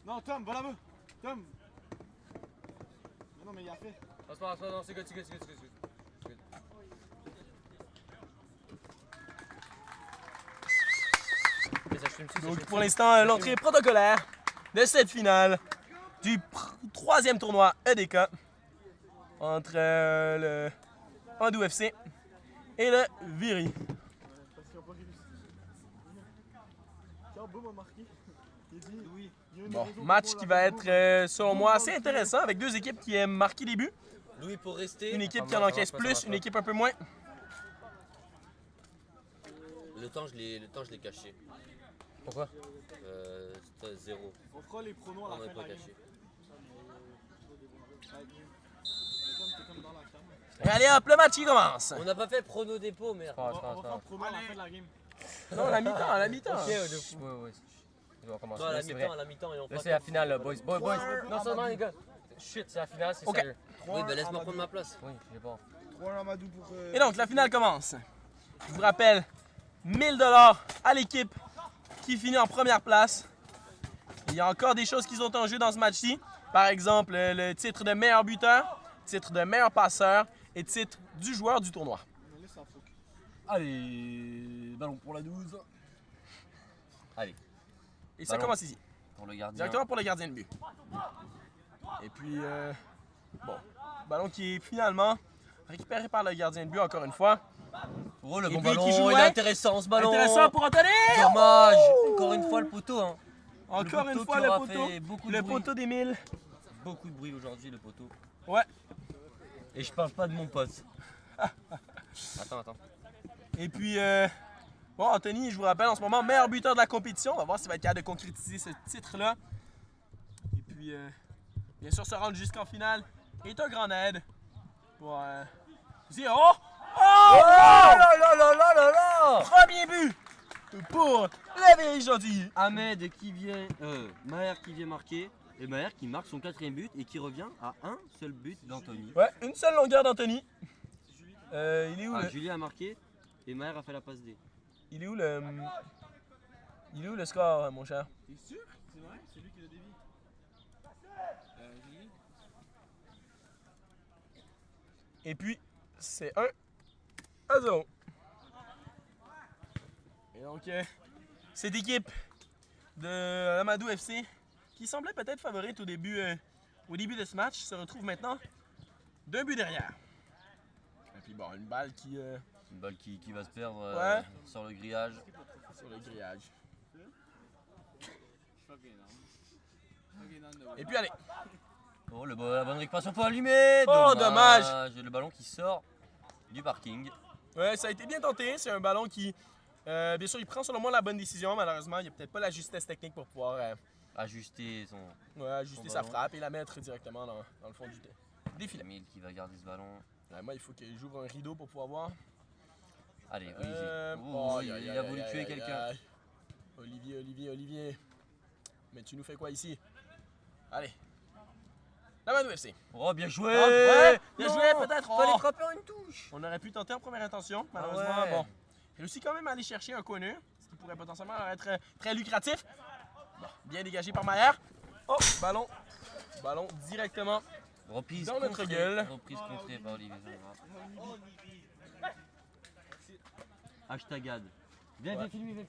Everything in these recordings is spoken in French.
Non, Tom, va là-bas. Tom. Non, mais il a fait. Non, c'est good. Donc pour l'instant, l'entrée protocolaire de cette finale du troisième tournoi EDK entre le Andou FC et le Viry. Parce qu'ils n'ont pas réussi. Tiens, Boum a marqué. Il dit oui. Bon, match qui va être, selon moi, assez intéressant avec deux équipes qui aiment marquer des buts. Louis pour rester. Une équipe qui en encaisse plus, une équipe un peu moins. Le temps, je l'ai caché. Pourquoi? C'était 0. On fera les pronos à On la n'est fin de pas la game. caché. Tom, t'es comme dans la cam. Et allez hop, le match qui commence. On n'a pas fait prono dépôt, merde. On va faire pronos à la fin de la game. Non, à la mi-temps. Ok, de fou. Ouais. On commence. Non, à Là, la c'est mi-temps, vrai. à la mi-temps et on Là, fera. c'est la finale, là, boys. Boys. Non, les gars. Shit, c'est la finale, c'est Ok. sérieux. Oui, ben laisse-moi prendre ma place. Oui, j'ai pas. 3 Amadou pour. Et donc, la finale commence. Je vous rappelle, 1000 $ à l'équipe qui finit en première place. Il y a encore des choses qui sont en jeu dans ce match-ci. Par exemple, le titre de meilleur buteur, titre de meilleur passeur et titre du joueur du tournoi. Allez, ballon pour la 12. Allez, Et ça Ballon. commence ici, pour le gardien. directement pour le gardien de but. Et puis, bon, ballon qui est finalement récupéré par le gardien de but encore une fois. Oh, le Et bon puis, qui ballon, jouait. il est intéressant ce ballon. Intéressant pour Anthony! Dommage. Encore une fois, le poteau. Hein. Encore Le une poteau fois, qui le aura poteau. fait beaucoup de Le bruit. poteau des 1000. Beaucoup de bruit aujourd'hui, le poteau. Ouais. Et je parle pas de mon pote. Attends. Et puis, bon, Anthony, je vous rappelle, en ce moment, meilleur buteur de la compétition. On va voir s'il va être capable de concrétiser ce titre-là. Et puis, bien sûr, se rendre jusqu'en finale est un grand aide. Pour, dire, oh! Oh là. Premier but pour la Viry aujourd'hui. Ahmed qui vient, Maher qui vient marquer. Et Maher qui marque son 4e but et qui revient à un seul but d'Anthony. Ouais, une seule longueur d'Anthony. Il est où, Julien a marqué et Maher a fait la passe D. il est où le score, mon cher? T'es sûr? C'est vrai? C'est lui qui l'a dévié. Julien? Et puis, c'est 1-0. Et donc, cette équipe de Amadou FC, qui semblait peut-être favorite au début de ce match, se retrouve maintenant d'un but derrière. Et puis bon, une balle qui Une balle qui va se perdre Ouais. sur le grillage. sur le grillage. Et puis allez, Oh, la bonne récupération pour allumer. Oh, dommage. Le ballon qui sort du parking. ouais, ça a été bien tenté. C'est un ballon qui, bien sûr, il prend selon moi la bonne décision. Malheureusement, il n'y a peut-être pas la justesse technique pour pouvoir Ajuster son ajuster Son sa ballon. frappe et la mettre directement dans le fond du défilé. Camille qui va garder ce ballon. Ouais, moi, il faut que j'ouvre un rideau pour pouvoir voir. Allez, Olivier. Oh, Il a voulu tuer quelqu'un. Olivier. Mais tu nous fais quoi ici? Allez. La Amadou FC. Oh, bien joué. Ouais, bien Non, joué, peut-être. Fallait Oh. frapper en une touche. On aurait pu tenter en première intention. Malheureusement, ouais. bon. Réussi quand même à aller chercher un corner, ce qui pourrait potentiellement être très, très lucratif. Bon, bien dégagé par Maher. Oh, ballon. Ballon directement. Reprise Dans notre contrée. gueule. Reprise contrée par Olivier Gendra. Hashtag ad. Viens filmer.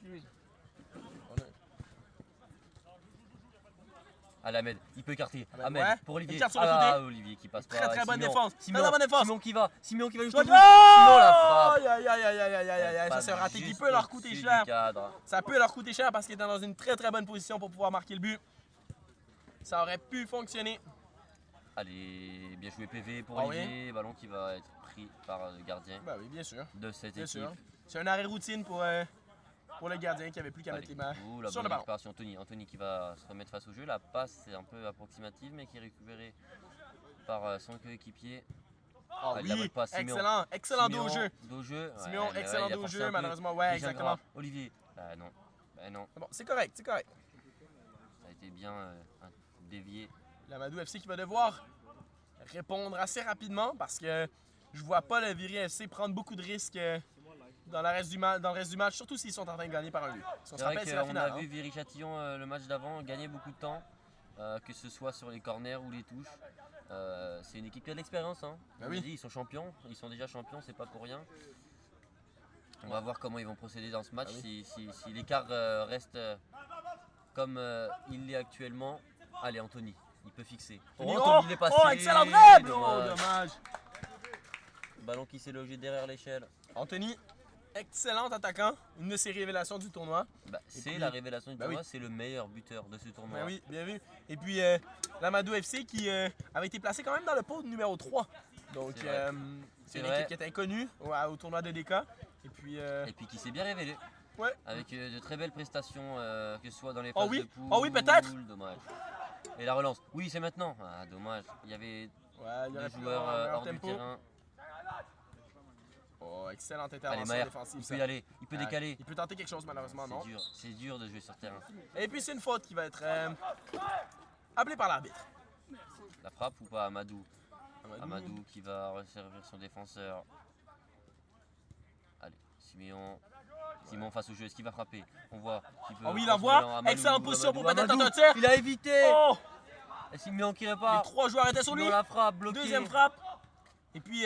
Allez, Ahmed, il peut écarter. Ahmed, Ahmed, ouais. pour Olivier. Écarte sur le Ah, côté. Olivier qui passe Très, pas. très bonne Simon. défense. Simon, Très bonne défense. Simon qui va jusqu'au bout. Oh! Simon la frappe. Aïe, ça c'est un raté qui peut leur coûter Au-dessus cher. du cadre. Ça peut leur coûter cher parce qu'il est dans une très très bonne position pour pouvoir marquer le but. Ça aurait pu fonctionner. Allez, bien joué PV pour Ah Olivier. Ballon qui va être pris par le gardien Bah oui, bien sûr. de cette Bien équipe. sûr. C'est un arrêt routine pour le gardien qui avait plus qu'à mettre les mains Ouh, la sur bonne le ballon. récupération. Anthony qui va se remettre face au jeu. La passe est un peu approximative mais qui est récupérée par son coéquipier. Ah il la oui, vole pas, Simeon. excellent dos au jeu. Dos au jeu. Simeon, mais excellent il a dos au forcé jeu, un peu. malheureusement, ouais, Et Gendra, exactement. Olivier. Non. Bon, c'est correct. Ça a été bien dévié. L'Amadou FC qui va devoir répondre assez rapidement parce que je vois pas le Viry FC prendre beaucoup de risques dans le reste du match, surtout s'ils sont en train de gagner par un but. Si on se C'est vrai rappelle, c'est la qu'on finale. a Hein. vu Viry-Châtillon le match d'avant gagner beaucoup de temps, que ce soit sur les corners ou les touches. C'est une équipe qui a de l'expérience. Hein. Bah On oui. l'a dit, ils sont champions, ils sont déjà champions, c'est pas pour rien. On va voir comment ils vont procéder dans ce match. Ah Si l'écart reste comme il l'est actuellement, allez Anthony, il peut fixer. Anthony, Anthony, il est passé. oh, excellent dribble! Oh, Dommage. dommage. Ballon qui s'est logé derrière l'échelle. Anthony, excellent attaquant, une de ses révélations du tournoi. Bah, c'est puis- la révélation du bah tournoi, oui. c'est le meilleur buteur de ce tournoi. Ben oui, bien vu. Et puis, l'Amadou FC qui avait été placé quand même dans le pot numéro 3. Donc, C'est vrai. c'est C'est une vrai. équipe qui était inconnue au tournoi de DK. Et puis, Et puis qui s'est bien révélé. ouais. Avec de très belles prestations, que ce soit dans les Oh phases oui. de poule. Oh oui, peut-être. Dommage. Et la relance. Oui, c'est maintenant. Ah, dommage. Il y avait Ouais, il y aurait deux pu joueurs avoir un meilleur hors du tempo. terrain. Oh, excellente Allez, intervention Maher, défensive. il ça. peut y aller. Il peut Ouais. décaler. Il peut tenter quelque chose, malheureusement, non. C'est dur de jouer sur terrain. Et puis, c'est une faute qui va être appelée par l'arbitre. La frappe ou pas, Amadou. Amadou qui va resservir son défenseur. Allez, Siméon. Simon face au jeu, est-ce qu'il va frapper? On voit qu'il peut. Oh oui, il prendre envoie. son ballon. Amadou, Excellente position pour peut-être Amadou, tenter un tir. Il a évité. Oh! Et Siméon qui Les répare. 3 joueurs étaient sur lui. Siméon la frappe, bloqué. Deuxième frappe. Et puis,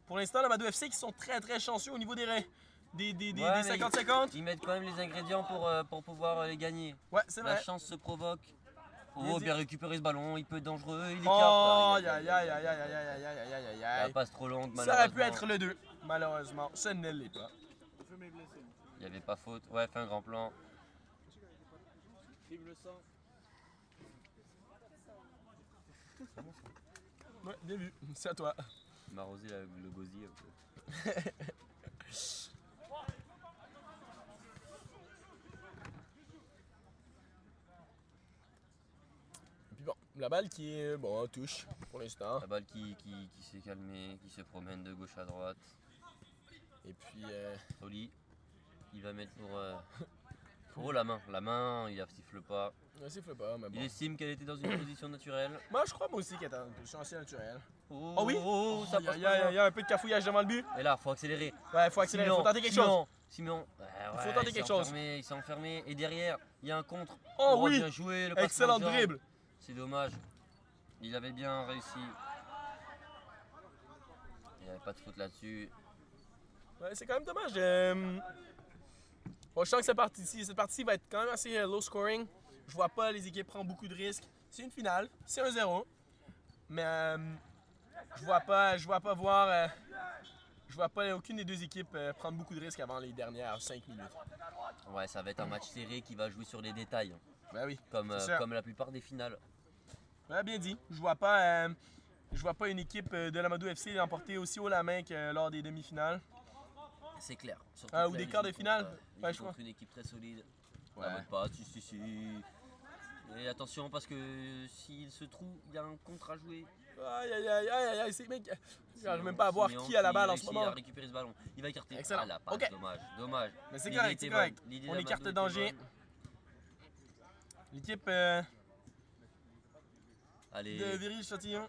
pour l'instant, l'Amadou FC qui sont très très chanceux au niveau des Ouais, des mais 50-50. Ils mettent quand même les ingrédients pour pouvoir les gagner. Ouais, c'est La vrai. chance se provoque. Bien Oh, dit. bien récupérer ce ballon, il peut être dangereux, il écarte. Oh, aïe aïe aïe aïe aïe aïe aïe aïe aïe aïe La aïe. passe trop longue, Ça aurait pu malheureusement. être le 2. Malheureusement, ce ne l'est pas. Feu mes blessés. Il n'y avait pas faute. Ouais, fait un grand plan. Vive le sang. Ouais, bien vu. C'est à toi. Il m'a arrosé le gosier un peu. Et puis bon, la balle qui est bon en touche pour l'instant. La balle qui s'est calmée, qui se promène de gauche à droite. Et puis, Oli, il va mettre pour la main. La main, il ne siffle pas. ne siffle pas, mais bon. Il estime qu'elle était dans une position naturelle. Moi, je crois moi aussi qu'elle est en position assez naturelle. Oh, Oh oui! ça passe Il pas y a un peu de cafouillage devant le but. Et là, faut accélérer. Ouais, il faut accélérer, il faut tenter quelque chose. Simon, Il faut tenter quelque chose. Il s'est enfermé. Et derrière, il y a un contre. Oh oui! Bien joué, le passement Excellent de jambe. dribble. C'est dommage. Il avait bien réussi. Il n'y avait pas de faute là-dessus. Ouais, c'est quand même dommage. Bon, je sens que cette partie va être quand même assez low scoring. Je vois pas les équipes prendre beaucoup de risques. C'est une finale, c'est 1-0. Mais je vois pas aucune des deux équipes prendre beaucoup de risques avant les dernières 5 minutes. Ouais, ça va être un match serré qui va jouer sur les détails. Ben oui. Comme, C'est ça. comme la plupart des finales. Ouais, bien dit. Je vois pas une équipe de l'Amadou FC l'emporter aussi haut la main que lors des demi-finales. C'est clair. Surtout Ah, que ou là, des il quarts de joue finale. contre, il Ouais, joue je crois. contre une équipe très solide. Ouais. Ah, pas, si. Et attention parce que s'il se trouve, il y a un contre à jouer. Aïe aïe aïe aïe aïe, c'est mec. J'arrive même pas à voir Siméon qui a la balle en ce réussit moment. à récupérer ce ballon. Il va écarter. Excellent. Ah, la passe, Ok. dommage. Mais c'est L'idée correct, était c'est correct. bonne. L'idée On d'Amadou écarte le était danger. bonne. L'équipe Allez, de Viry-Châtillon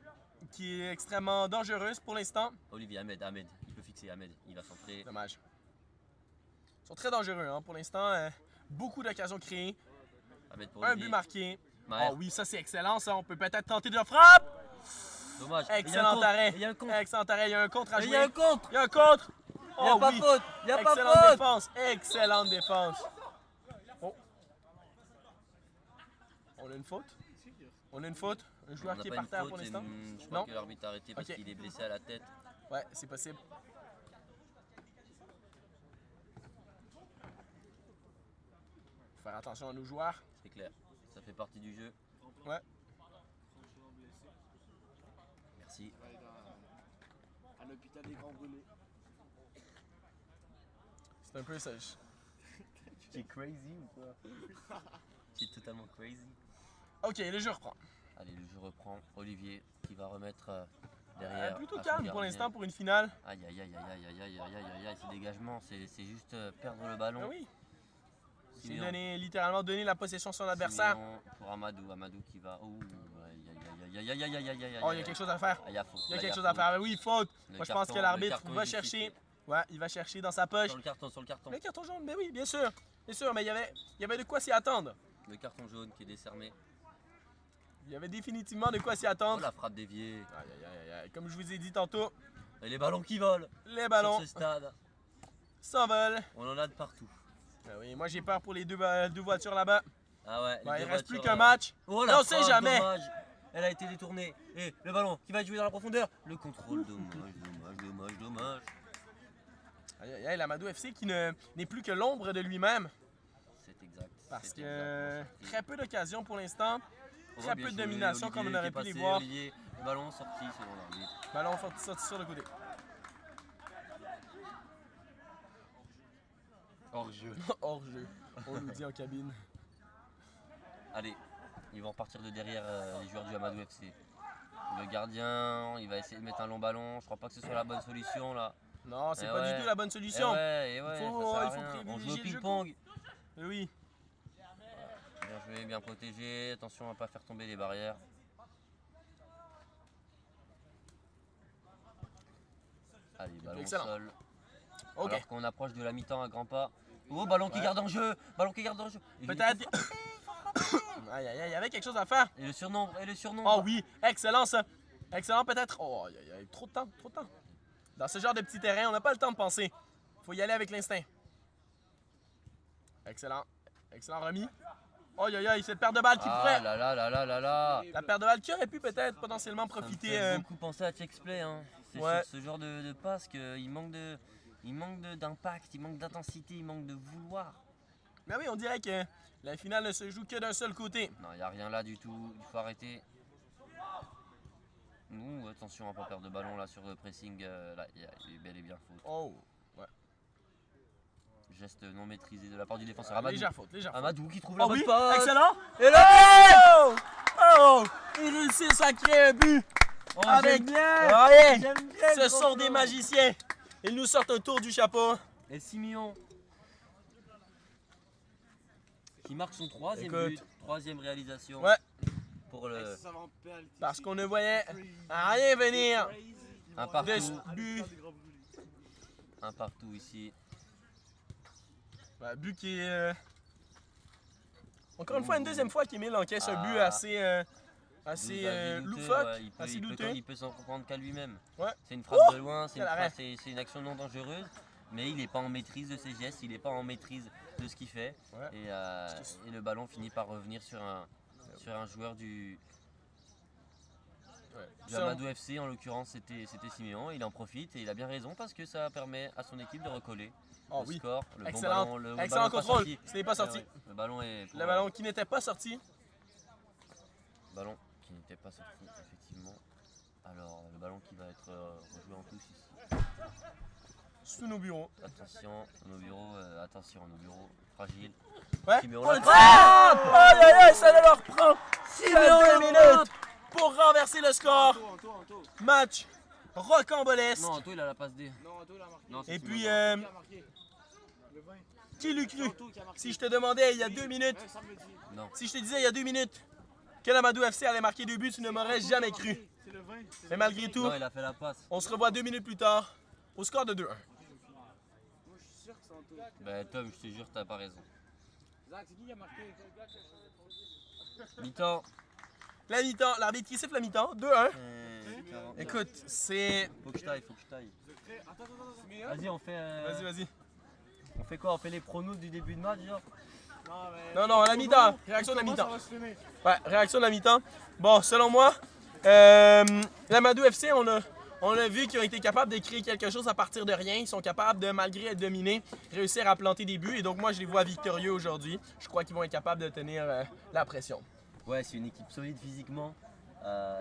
qui est extrêmement dangereuse pour l'instant. Olivier, Ahmed, il peut fixer Ahmed, il va centrer. Dommage. Ils sont très dangereux hein, pour l'instant. Beaucoup d'occasions créées. Ahmed pour Un Olivier. but marqué. Maher, Oh oui, ça c'est excellent. Ça, on peut peut-être tenter de la frappe. dommage. Excellent arrêt. Il y a un contre. Excellent arrêt. Il y a un contre à Il jouer. y a un contre. Il y a un contre. Il n'y a Oh pas oui. faute. Il n'y a pas Excellente faute. défense. Excellente défense. Oh. On a une faute. On a une faute. Un On joueur n'a qui est pas par une terre faute, pour c'est l'instant. je crois Non. que l'arbitre a arrêté parce Ok. qu'il est blessé à la tête. Ouais, c'est possible. Faut faire attention à nos joueurs. C'est clair. Ça fait partie du jeu. Ouais. Franchement blessé. Merci. Il va aller à l'hôpital des grands brûlés. C'est un peu ça. Tu es crazy ou quoi? Tu es totalement crazy. Ok, le jeu reprend. Allez, le jeu reprend. Olivier qui va remettre derrière. Plutôt à son calme pour gardien. l'instant pour une finale. Aïe aïe aïe aïe aïe aïe aïe aïe aïe, ces dégagements, c'est juste perdre le ballon. Ah oui. C'est Siméon. littéralement donner la possession à son adversaire. Siméon pour Amadou qui va. Oh, aïe aïe aïe aïe aïe aïe aïe aïe. Oh, il y a quelque chose à faire. Ah, il y a faute. Il y a Là, quelque chose faute. à faire. Oui, faute. Le Moi, je pense carton- que le l'arbitre carton va est justifié. chercher Ouais, il va chercher dans sa poche. Sur le carton, sur le carton. Le carton jaune, mais oui, bien sûr. Bien sûr, mais il y avait de quoi s'y attendre. Le carton jaune qui est décerné. Il y avait définitivement de quoi s'y Oh, attendre. la frappe déviée. Aïe, aïe, aïe, aïe. Comme je vous ai dit tantôt, Et les ballons qui volent les ballons sur ce stade. s'envolent. On en a de partout. Ah oui, moi j'ai peur pour les deux voitures là-bas. Ah ouais. Bah, les il deux reste plus voitures, qu'un là. match. Oh, Mais on sait frappe, jamais. dommage. Elle a été détournée. Et le ballon qui va être joué dans la profondeur. Le contrôle, dommage. Aïe, aïe, aïe, l'Amadou FC qui n'est plus que l'ombre de lui-même. C'est exact. Parce c'est que exactement ça. très peu d'occasions pour l'instant. Oh, Très bien peu de joué, domination Olivier comme on qui aurait est pu les passé, voir. Olivier, le ballon sorti selon l'arbitre. Ballon sorti sur le côté. Hors jeu. Hors jeu, on nous dit en cabine. Allez, ils vont repartir de derrière les joueurs du Amadou FC. Le gardien, il va essayer de mettre un long ballon. Je crois pas que ce soit la bonne solution là. Non, c'est Eh pas ouais. du tout la bonne Et solution. ouais, Il faut- ça sert à il faut rien. On joue privilégier au le jeu ping-pong. Oui. Bien joué, bien protégé. Attention à ne pas faire tomber les barrières. Allez, ballon au Excellent. sol. Ok. Alors qu'on approche de la mi-temps à grands pas. Oh, ballon qui Ouais. garde en jeu. Ballon qui garde en jeu. Et Peut-être. Aïe, aïe, aïe, il y avait quelque chose à faire. Et le surnom, et le surnom. Oh oui, excellent ça. Excellent peut-être. Oh, aïe, aïe, aïe, trop de temps, trop de temps. Dans ce genre de petit terrain, on n'a pas le temps de penser. Faut y aller avec l'instinct. Excellent. Excellent remis. Oh, aïe, aïe, cette paire de balles qui Ah pourrait. là là là là là là. La paire de balles qui aurait pu peut-être potentiellement Ça me profiter. fait beaucoup penser à Chex-Play. Hein. C'est Ouais. sur ce genre de passe qu'il manque d'impact, il manque d'intensité, il manque de vouloir. Mais oui, on dirait que la finale ne se joue que d'un seul côté. Non, il n'y a rien là du tout, il faut arrêter. Ouh, attention à ne pas perdre de ballon là sur le pressing. Là, il est bel et bien faute. Oh, ouais. Geste non maîtrisé de la part du défenseur. Amadou. Légère faute, légère faute. Amadou qui trouve la Oh bonne oui, passe. excellent. Et là, Oh! Oh! Il réussit à créer un but oh, avec j'aime bien. Ouais. J'aime bien Ce le sont grand des blanc. magiciens. Ils nous sortent un tour du chapeau. Et Simeon qui marque son troisième Écoute. but, troisième réalisation Ouais. pour le Ça va en penalty. Parce qu'on ne voyait rien venir. un De partout, ce but. un partout ici. Ouais, but qui est. Encore une fois, une deuxième fois qu'Emile encaisse un but Ah. assez Nous avait douté, loufoque, ouais, assez il douteux. peut s'en comprendre qu'à lui-même. Ouais. C'est une frappe Ouh, de loin, c'est quel arrêt. une action non dangereuse, mais il n'est pas en maîtrise de ses gestes, il n'est pas en maîtrise de ce qu'il fait. Ouais. Et le ballon finit par revenir sur un joueur du Ça, Amadou FC, en l'occurrence c'était Simeon. Il en profite et il a bien raison parce que ça permet à son équipe de recoller Oh le oui. score. Le Excellent, bon ballon, le excellent ballon pas contrôle. sorti. Ce n'est pas sorti. Ouais, le ballon est pour- Le ballon qui n'était pas sorti. Ballon qui n'était pas sorti, effectivement. Alors, le ballon qui va être rejoué en touche ici. Sous nos bureaux. Attention, nos bureaux, fragiles. Ouais. Simeon On la le frappe! Aïe aïe aïe, ça leur prend 2 minutes pour renverser le score. Anto. Match rocambolesque. Non, toi il a la passe D. Non, Anto, il a marqué. Non, c'est Et Simeon. puis, Qui a marqué? Le 20. qui l'eût cru? Anto qui a marqué. Si je te demandais il y a 2 minutes, Ouais, ça me dit. Non. si je te disais il y a 2 minutes que l'Amadou FC allait marquer 2 buts, tu ne m'aurais jamais cru. C'est le 20. Mais malgré tout, Non, il a fait la passe. on se revoit 2 minutes plus tard au score de 2-1. Moi, je suis sûr que c'est Anto. Ben Tom, je te jure, t'as pas raison. Zach, c'est qui a marqué? Mi-temps. La mi-temps, l'arbitre qui siffle la mi-temps, 2-1. 40. Écoute, c'est... Faut que je taille. Attends. Vas-y, on fait. Vas-y. On fait quoi? On fait les pronos du début de match, genre? Non, à la mi-temps. Réaction de la mi-temps. Ça va se filmer. Ouais, réaction de la mi-temps. Bon, selon moi, l'Amadou FC, on a vu qu'ils ont été capables de créer quelque chose à partir de rien. Ils sont capables de, malgré être dominés, réussir à planter des buts. Et donc moi, je les vois victorieux aujourd'hui. Je crois qu'ils vont être capables de tenir la pression. Ouais, c'est une équipe solide physiquement.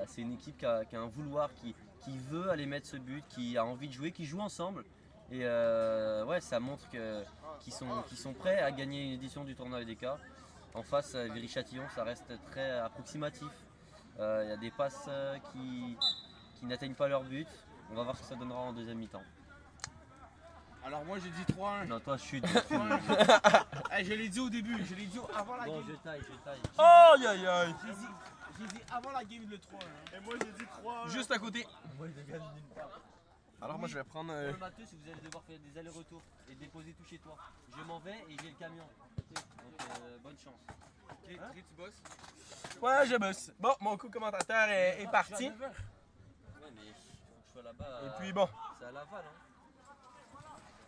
C'est une équipe qui a un vouloir, qui veut aller mettre ce but, qui a envie de jouer, qui joue ensemble. Et ouais, ça montre qu'ils sont prêts à gagner une édition du tournoi EDK. En face, Viry-Châtillon, ça reste très approximatif. Il y a des passes qui n'atteignent pas leur but. On va voir ce que ça donnera en deuxième mi-temps. Alors, moi, j'ai dit 3-1. Non, toi, chute. Je l'ai dit au début. Je l'ai dit avant la Bon, game. je taille. Aïe, aïe, aïe. J'ai dit avant la game le 3-1. Et moi, j'ai dit 3-1. Juste à côté. Alors moi je vais prendre... Pour le matos, vous allez devoir faire des allers-retours et déposer tout chez toi. Je m'en vais et j'ai le camion. Ok. Donc bonne chance. Ok, tu bosses? Ouais, je bosse. Bon, mon co-commentateur est parti. Ouais, mais faut que je sois là-bas. Et puis bon, C'est à Laval, hein.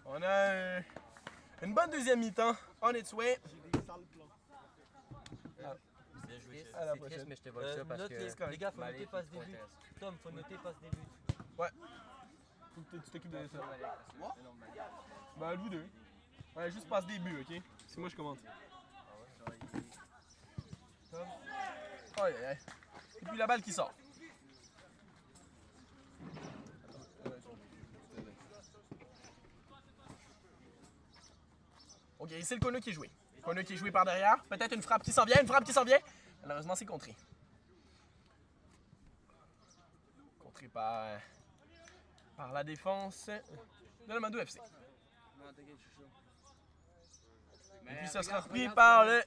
on a une bonne deuxième mi-temps. On its way. Bien joué, chef. À la C'est prochaine. triste, mais je te vole ça parce Note, que. les gars, faut Malais, noter passe c'est trop début. intéressant. Tom, faut noter passe début. Faut que tu t'occupes de ça. Moi? Ben, vous deux. Ouais, juste passe des buts, ok? C'est moi je commente. Aïe aïe aïe. Et puis la balle qui sort. Ok, c'est le Kono qui est joué. Kono qui est joué par derrière. Peut-être une frappe qui s'en vient, une frappe qui s'en vient. Malheureusement, c'est contré. Contré par la défense de la Madou FC. Non, t'inquiète, je suis chaud. Et puis ça sera repris par le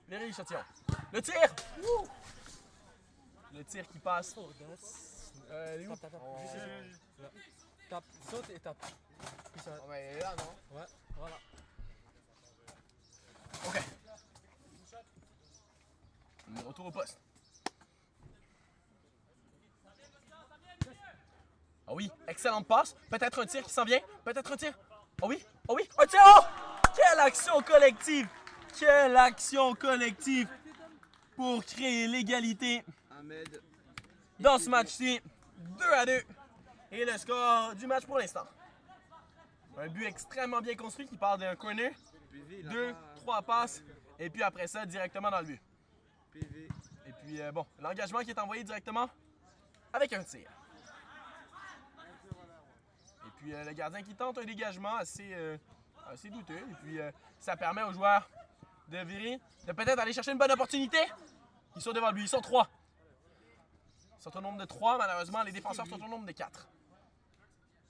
Léry Châtillon. Le tir! Wouh! Le tir qui passe. Elle est où? Tape. Tape, saute et tape. Puis ça. On va aller là, non? Ouais, voilà. Ok. Retour au poste. Ah oui, excellente passe. Peut-être un tir qui s'en vient. Peut-être un tir. Oh oui, oh oui, un tir. Oh! Quelle action collective! Quelle action collective pour créer l'égalité Ahmed. dans ce match-ci. 2-2. Et le score du match pour l'instant. Un but extrêmement bien construit qui part d'un corner. PV, là. 2, 3 passes. Et puis après ça, directement dans le but. PV. Et puis, bon, l'engagement qui est envoyé directement avec un tir. Et puis, le gardien qui tente un dégagement assez douteux. Et puis, ça permet aux joueurs de virer, de peut-être aller chercher une bonne opportunité. Ils sont devant le but, ils sont 3. Ils sont au nombre de 3, malheureusement, les défenseurs sont au nombre de 4.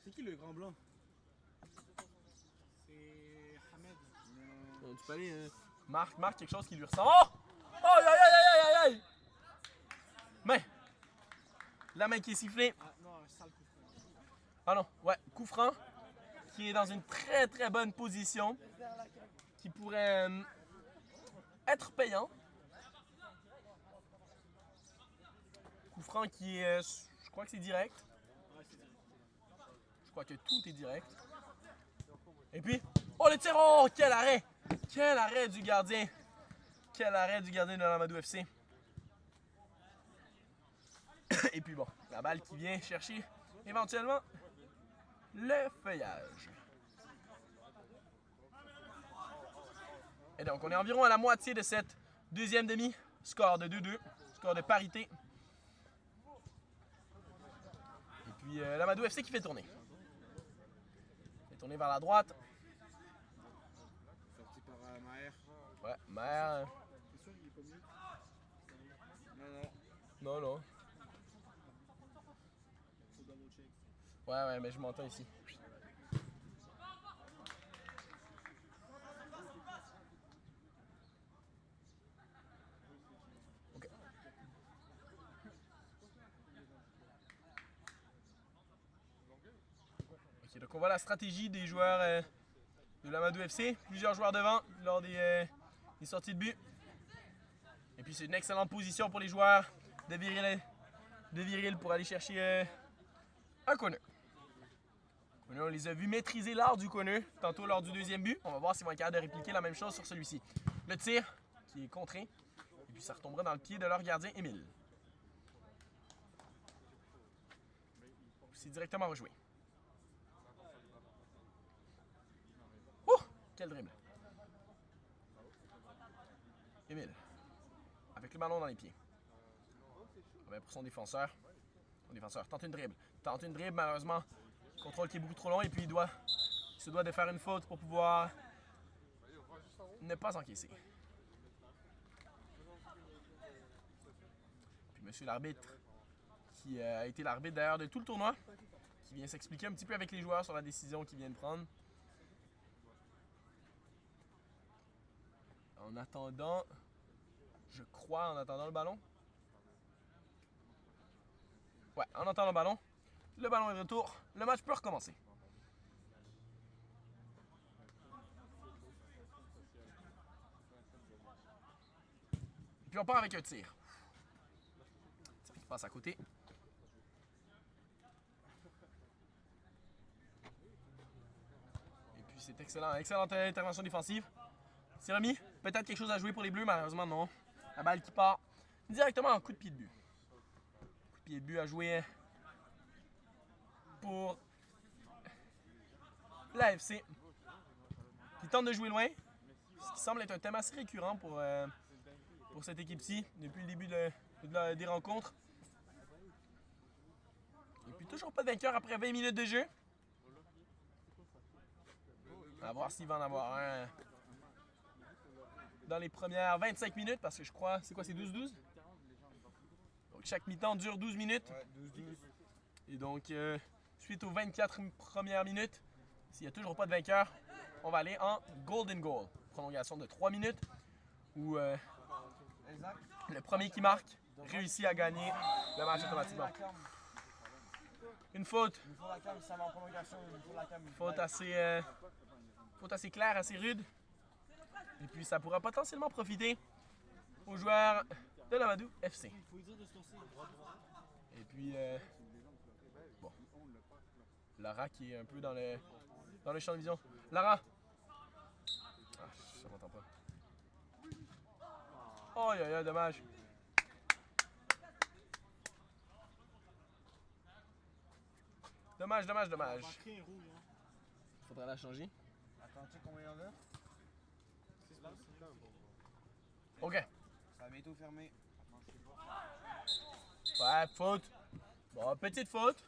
C'est qui le grand blanc? C'est Ahmed. Tu peux aller, Marc, quelque chose qui lui ressemble. Oh! Oh, aïe, aïe, aïe, aïe, aïe! Mais, la main qui est sifflée. Ah non, un sale coup franc. Ah non, ouais, coup franc, qui est dans une très très bonne position, qui pourrait être payant. Coup franc qui est, je crois que c'est direct. Je crois que tout est direct. Et puis, oh le tir, oh quel arrêt! Quel arrêt du gardien! Quel arrêt du gardien de l'Amadou FC. Et puis bon, la balle qui vient chercher éventuellement le feuillage. Et donc, on est environ à la moitié de cette deuxième demi. Score de 2-2, score de parité. Et puis, l'Amadou FC qui fait tourner. Fait tourner vers la droite. Sorti par Maher. Ouais, Maher. T'es sûr qu'il est pas mieux? Non, non. Non, non. Faut double check. Ouais, mais je m'entends ici. Ok. Ok, donc on voit la stratégie des joueurs de l'Amadou FC. Plusieurs joueurs devant lors des sorties de but. Et puis c'est une excellente position pour les joueurs de Viril pour aller chercher un corner. On les a vus maîtriser l'art du corner tantôt lors du deuxième but. On va voir s'ils vont être capables de répliquer la même chose sur celui-ci. Le tir qui est contré. Et puis ça retombera dans le pied de leur gardien, Émile. C'est directement rejoué. Ouh! Quel dribble. Émile. Avec le ballon dans les pieds. Pour son défenseur. Son défenseur tente une dribble. Tente une dribble, malheureusement. Contrôle qui est beaucoup trop long et puis il se doit de faire une faute pour pouvoir ne pas encaisser. Puis monsieur l'arbitre, qui a été l'arbitre d'ailleurs de tout le tournoi, qui vient s'expliquer un petit peu avec les joueurs sur la décision qu'ils viennent prendre. En attendant, je crois, en attendant le ballon. Ouais, en attendant le ballon, Le ballon est de retour. Le match peut recommencer. Puis on part avec un tir. Ça fait qu'il passe à côté. Et puis c'est excellent. Excellente intervention défensive. C'est remis. Peut-être quelque chose à jouer pour les Bleus, malheureusement non. La balle qui part directement en coup de pied de but. Coup de pied de but à jouer pour l'AFC. Qui tente de jouer loin. Ce qui semble être un thème assez récurrent pour cette équipe-ci depuis le début des rencontres. Et puis toujours pas de vainqueur après 20 minutes de jeu. À voir s'il va en avoir un dans les premières 25 minutes parce que je crois, c'est quoi, c'est 12-12? Donc chaque mi-temps dure 12 minutes. Ouais, 12-12. Et donc, suite aux 24 premières minutes, s'il n'y a toujours pas de vainqueur, on va aller en golden goal. Prolongation de 3 minutes où Exact. le premier qui marque réussit à gagner le match automatiquement. Une faute. Il faut la cam, ça va en prolongation. Il faut la cam. Faute assez claire, assez rude. Et puis ça pourra potentiellement profiter aux joueurs de l'Amadou FC. Et puis, bon. Lara qui est un peu dans le champ de vision. Lara! Ah, ça m'entend pas. Oh, dommage. Dommage. Faudra la changer. Attends, tu sais combien il y en a? OK. Ça va bientôt fermer. Ouais, faute. Bon, petite faute.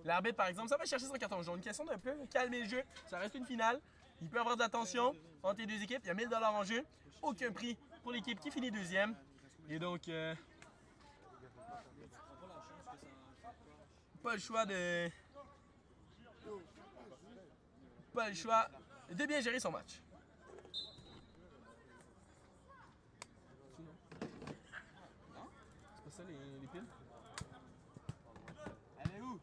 L'arbitre, par exemple, ça va chercher son carton jaune. Une question d'un peu calmer le jeu. Ça reste une finale. Il peut y avoir de l'attention entre les deux équipes. Il y a 1000 $ en jeu. Aucun prix pour l'équipe qui finit deuxième. Et donc, pas le choix de bien gérer son match. Non? C'est pas ça les piles? Elle est où?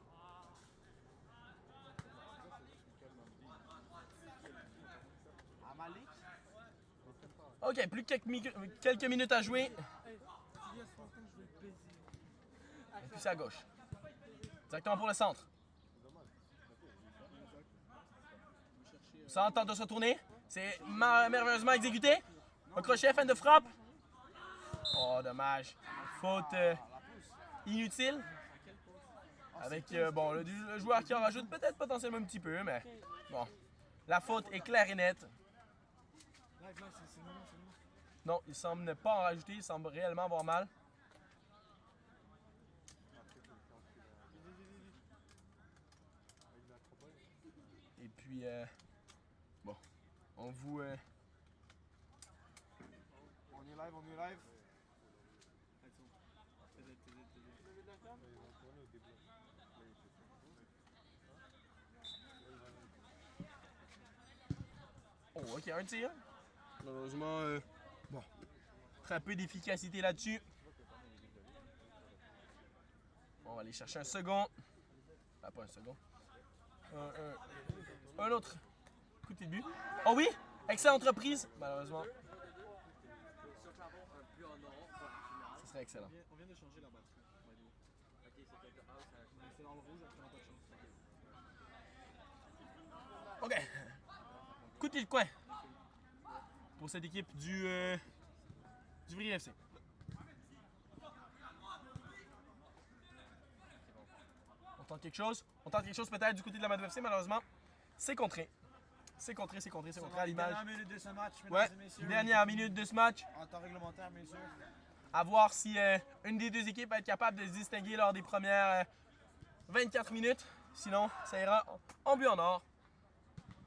À Malik? OK, plus que quelques minutes à jouer. Et puis c'est à gauche. Directement pour le centre. Ça tente de se retourner. C'est merveilleusement exécuté. Un crochet, fin de frappe. Oh, dommage. Faute inutile. Avec bon, le joueur qui en rajoute peut-être potentiellement un petit peu, mais bon. La faute est claire et nette. Non, il semble ne pas en rajouter. Il semble réellement avoir mal. Et puis, bon, on vous... On est live. Oh, OK, un tir. Malheureusement, bon, très peu d'efficacité là-dessus. On va aller chercher un second. Ah, pas un second. Un autre coup de pied de but. Oh oui! Excellente reprise. Malheureusement. Ce serait excellent. On vient de changer la batte. C'est dans le rouge, après on n'a pas de chance. OK. Coup de pied de coin. Pour cette équipe du Vri FC. On tente quelque chose. On tente quelque chose peut-être du côté de la Mad FC, malheureusement. C'est contré. C'est contré à l'image. Dernière minute de ce match, mesdames Ouais, et messieurs. dernière minute de ce match. En temps réglementaire, bien sûr. À voir si une des deux équipes va être capable de se distinguer lors des premières 24 minutes. Sinon, ça ira en but en or.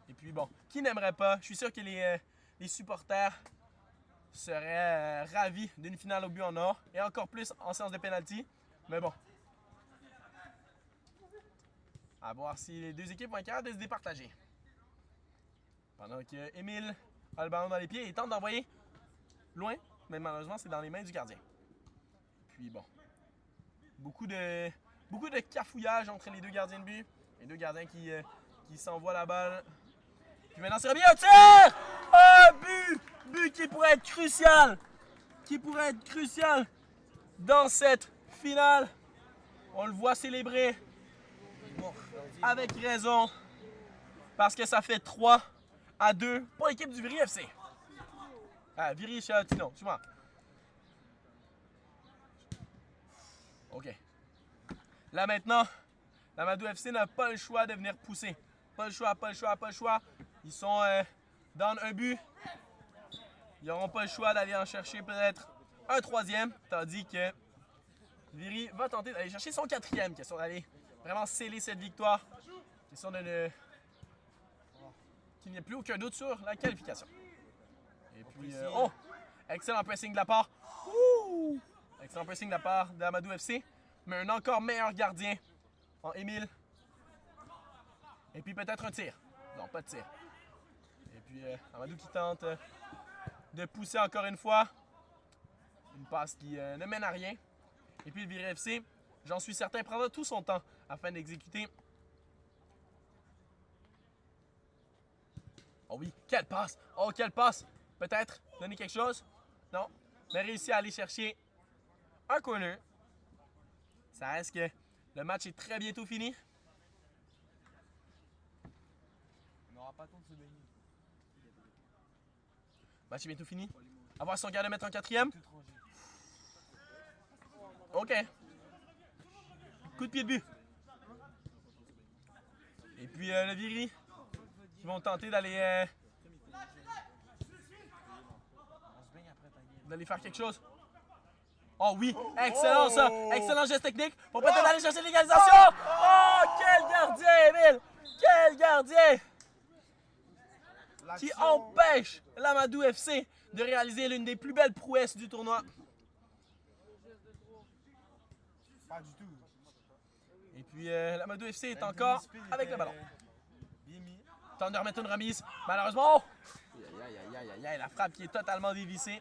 Et puis bon, qui n'aimerait pas? Je suis sûr que les supporters seraient ravis d'une finale au but en or. Et encore plus en séance de pénalty. Mais bon. À voir si les deux équipes vont être capables de se départager. Pendant que Émile a le ballon dans les pieds et tente d'envoyer loin. Mais malheureusement, c'est dans les mains du gardien. Puis bon. Beaucoup Beaucoup de cafouillage entre les deux gardiens de but. Les deux gardiens qui s'envoient la balle. Puis maintenant, c'est remis un tir! Un but! But qui pourrait être crucial! Qui pourrait être crucial dans cette finale. On le voit célébrer avec raison. Parce que ça fait 3-2 pour l'équipe du Viry FC. Ah, Viry Chialatino, tu vois. OK. Là maintenant, l'Amadou FC n'a pas le choix de venir pousser. Pas le choix, pas le choix, pas le choix. Ils sont dans un but. Ils n'auront pas le choix d'aller en chercher peut-être un troisième. Tandis que Viry va tenter d'aller chercher son quatrième. Question d'aller vraiment sceller cette victoire. Question de ne... qu'il n'y ait plus aucun doute sur la qualification. Et puis, oh! Excellent pressing de la part. Ouh! Excellent pressing de la part d'Amadou FC. Mais un encore meilleur gardien en Émile. Et puis peut-être un tir. Non, pas de tir. Et puis Amadou qui tente de pousser encore une fois. Une passe qui ne mène à rien. Et puis le Viry FC, j'en suis certain, prendra tout son temps afin d'exécuter. Oh oui, quelle passe! Oh, quelle passe! Peut-être donner quelque chose? Non. Mais réussi à aller chercher un corner. Ça reste que le match est très bientôt fini. On n'aura pas le temps de se baigner. Le match est bientôt fini. Avoir son gars de mettre en quatrième. OK. Coup de pied de but. Et puis le Viry qui vont tenter d'aller faire quelque chose. Oh oui, excellent ça! Excellent geste technique pour peut-être aller chercher l'égalisation! Oh, quel gardien, Émile! Quel gardien! Qui empêche l'Amadou FC de réaliser l'une des plus belles prouesses du tournoi. Pas du tout. Et puis l'Amadou FC est encore avec le ballon. Bien mis. Tente de remettre une remise. Malheureusement, aïe, la frappe qui est totalement dévissée.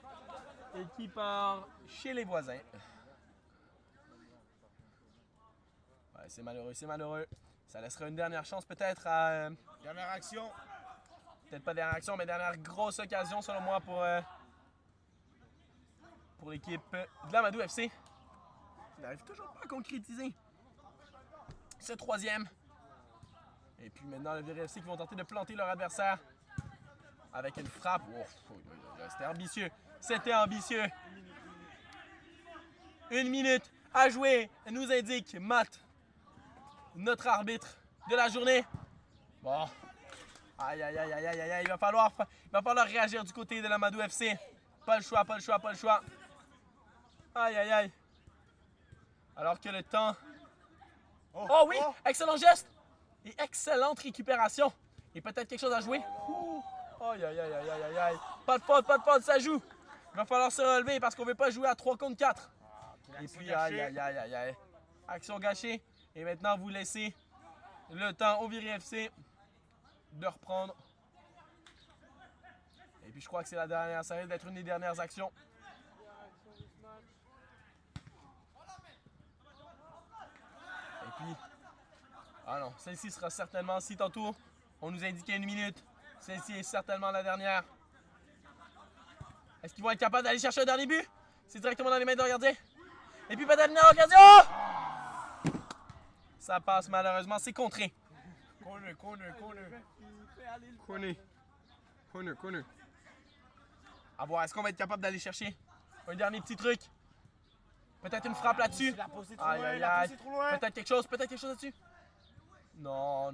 Et qui part chez les voisins. Ouais, c'est malheureux, c'est malheureux. Ça laissera une dernière chance peut-être à... Dernière action. Peut-être pas dernière action, mais dernière grosse occasion selon moi pour l'équipe de l'Amadou FC. Ils n'arrivent toujours pas à concrétiser ce troisième. Et puis maintenant le Viry FC qui vont tenter de planter leur adversaire avec une frappe. Oh, c'était ambitieux. C'était ambitieux. 1 minute à jouer, nous indique Matt, notre arbitre de la journée. Bon. Aïe, il va falloir réagir du côté de l'Amadou FC. Pas le choix, pas le choix, pas le choix. Aïe. Alors que le temps... Oh oui, excellent geste. Et excellente récupération. Et peut-être quelque chose à jouer. Aïe. Pas de faute, ça joue. Il va falloir se relever parce qu'on ne veut pas jouer à 3 contre 4. Et puis, aïe. Action gâchée. Et maintenant, vous laissez le temps au Viry FC de reprendre. Et puis, je crois que c'est la dernière. Ça risque d'être une des dernières actions. Et puis... Ah non, celle-ci sera certainement, si tantôt on nous indiquait 1 minute, celle-ci est certainement la dernière. Est-ce qu'ils vont être capables d'aller chercher un dernier but? C'est directement dans les mains de leur gardien. Et puis peut-être leur gardien. Oh! Ça passe malheureusement, c'est contré. Corner. À voir, est-ce qu'on va être capable d'aller chercher un dernier petit truc? Peut-être une frappe là-dessus. Aïe. Peut-être quelque chose là-dessus. Non.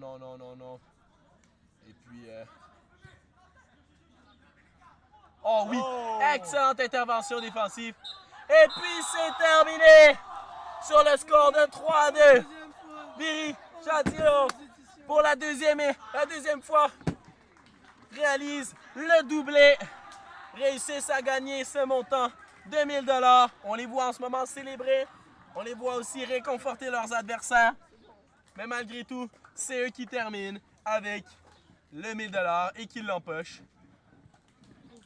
Et puis... Oh oui! Excellente intervention défensive. Et puis c'est terminé sur le score de 3-2. Viry Châtillon, pour la deuxième fois, réalise le doublé. Réussissent à gagner ce montant de 1000 $. On les voit en ce moment célébrer. On les voit aussi réconforter leurs adversaires. Mais malgré tout, c'est eux qui terminent avec le 1000 $ et qui l'empochent.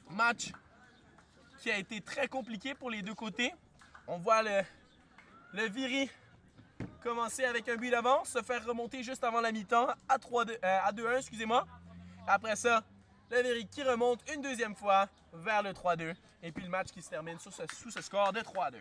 Match qui a été très compliqué pour les deux côtés. On voit le Viry commencer avec un but d'avance, se faire remonter juste avant la mi-temps à 2-1, excusez-moi. Après ça, le Vérique qui remonte une deuxième fois vers le 3-2. Et puis le match qui se termine sous ce score de 3-2.